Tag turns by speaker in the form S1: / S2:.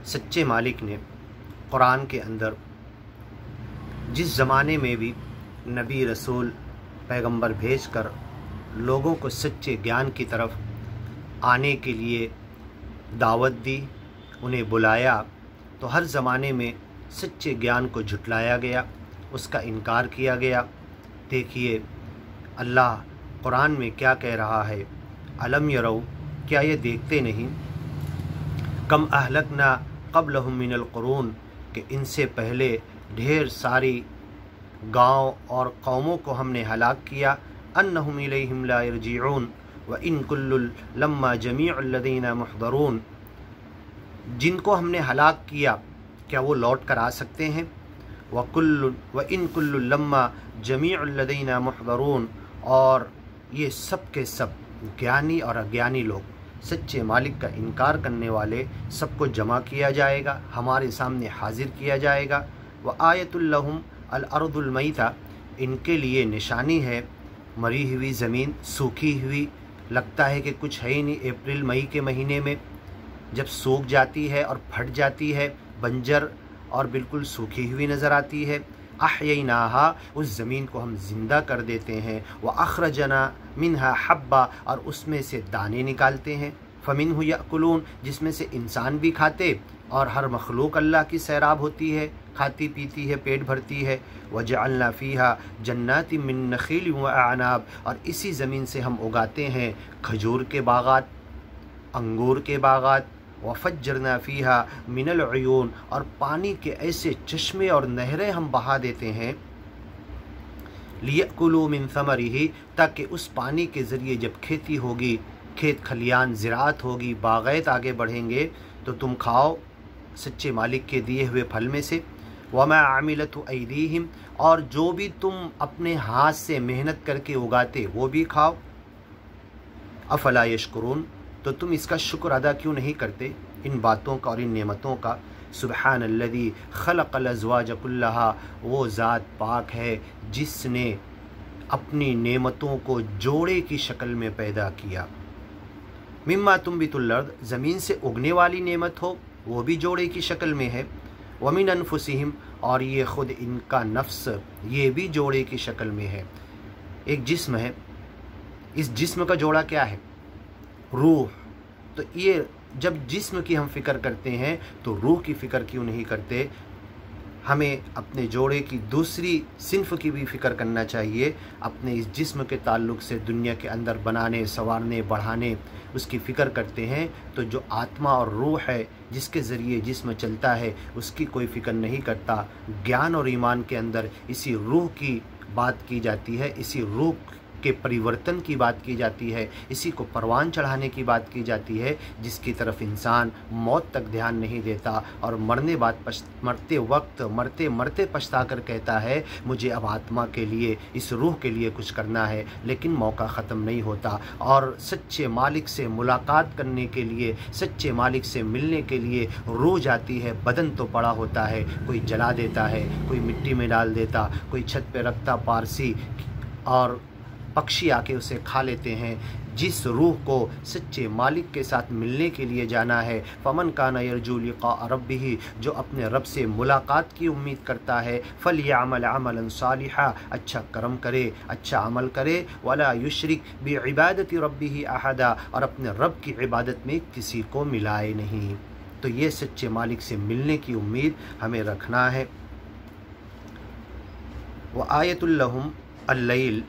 S1: سچے مالک نے قرآن کے اندر جس زمانے میں بھی نبی رسول پیغمبر بھیج کر لوگوں کو سچے گیان کی طرف آنے کے لیے دعوت دی، انہیں بلایا، تو ہر زمانے میں سچے گیان کو جھٹلایا گیا، اس کا انکار کیا گیا۔ دیکھیے اللہ قرآن میں کیا کہہ رہا ہے، الم یرو، کیا یہ دیکھتے نہیں، کم اہلکنا قبلہم من القرون، کہ ان سے پہلے ڈھیر ساری گاؤں اور قوموں کو ہم نے ہلاک کیا، انہم الیہم لا یرجعون وان کل لما جمیع الذین محضرون، جن کو ہم نے ہلاک کیا کیا وہ لوٹ کر آ سکتے ہیں؟ وَإِن كُلٌّ لَمَّا جَمِيعُ الَّذِينَ مُحْضَرُونَ، اور یہ سب کے سب گیانی اور اگیانی لوگ، سچے مالک کا انکار کرنے والے، سب کو جمع کیا جائے گا، ہمارے سامنے حاضر کیا جائے گا۔ وَآیَةٌ لَّهُمْ الْأَرْضُ الْمَيْتَةُ، ان کے لیے نشانی ہے مری ہوئی زمین، سوکھی ہوئی، لگتا ہے کہ کچھ ہے ہی نہیں۔ اپریل مئی کے مہینے میں جب سوکھ جاتی ہے اور پھٹ جاتی ہے، بنجر اور بالکل سوکھی ہوئی نظر آتی ہے، احییناہا، اس زمین کو ہم زندہ کر دیتے ہیں، واخرجنا منہا حبا، اور اس میں سے دانے نکالتے ہیں، فمنہ یأکلون، جس میں سے انسان بھی کھاتے اور ہر مخلوق اللہ کی سیراب ہوتی ہے، کھاتی پیتی ہے، پیٹ بھرتی ہے۔ وجعلنا فیہا جنات من نخیل واعناب، اور اسی زمین سے ہم اگاتے ہیں کھجور کے باغات، انگور کے باغات، وفجرنا فیہا من العیون، اور پانی کے ایسے چشمے اور نہریں ہم بہا دیتے ہیں، لیأکلوا من ثمرہ، تاکہ اس پانی کے ذریعے جب کھیتی ہوگی، کھیت کھلیان زراعت ہوگی، باغیت آگے بڑھیں گے تو تم کھاؤ سچے مالک کے دیے ہوئے پھل میں سے۔ وما عملت ایدیہم، اور جو بھی تم اپنے ہاتھ سے محنت کر کے اگاتے وہ بھی کھاؤ۔ افلا یشکرون، تو تم اس کا شکر ادا کیوں نہیں کرتے ان باتوں کا اور ان نعمتوں کا؟ سبحان الذی خلق الازواج کلہا، وہ ذات پاک ہے جس نے اپنی نعمتوں کو جوڑے کی شکل میں پیدا کیا۔ مما تنبت الارض، زمین سے اگنے والی نعمت ہو وہ بھی جوڑے کی شکل میں ہے، ومن انفسہم، اور یہ خود ان کا نفس یہ بھی جوڑے کی شکل میں ہے۔ ایک جسم ہے، اس جسم کا جوڑا کیا ہے؟ روح۔ تو یہ جب جسم کی ہم فکر کرتے ہیں تو روح کی فکر کیوں نہیں کرتے؟ ہمیں اپنے جوڑے کی دوسری صنف کی بھی فکر کرنا چاہیے، اپنے اس جسم کے تعلق سے دنیا کے اندر بنانے، سنوارنے، بڑھانے، اس کی فکر کرتے ہیں، تو جو آتما اور روح ہے جس کے ذریعے جسم چلتا ہے اس کی کوئی فکر نہیں کرتا۔ گیان اور ایمان کے اندر اسی روح کی بات کی جاتی ہے، اسی روح کے پریورتن کی بات کی جاتی ہے، اسی کو پروان چڑھانے کی بات کی جاتی ہے، جس کی طرف انسان موت تک دھیان نہیں دیتا، اور مرتے مرتے پچھتا کر کہتا ہے مجھے اب آتما کے لیے، اس روح کے لیے کچھ کرنا ہے، لیکن موقع ختم نہیں ہوتا۔ اور سچے مالک سے ملاقات کرنے کے لیے، سچے مالک سے ملنے کے لیے روح جاتی ہے، بدن تو پڑا ہوتا ہے، کوئی جلا دیتا ہے، کوئی مٹی میں ڈال دیتا، کوئی چھت پہ رکھتا پارسی، اور پکشی آ کے اسے کھا لیتے ہیں۔ جس روح کو سچے مالک کے ساتھ ملنے کے لیے جانا ہے، فمن کان یرجو لقاء ربہ، جو اپنے رب سے ملاقات کی امید کرتا ہے، فلیعمل عملا صالحا، اچھا کرم کرے، اچھا عمل کرے، ولا یشرک بعبادت ربہ احدا، اور اپنے رب کی عبادت میں کسی کو ملائے نہیں۔ تو یہ سچے مالک سے ملنے کی امید ہمیں رکھنا ہے۔ وآیۃ لہم اللیل،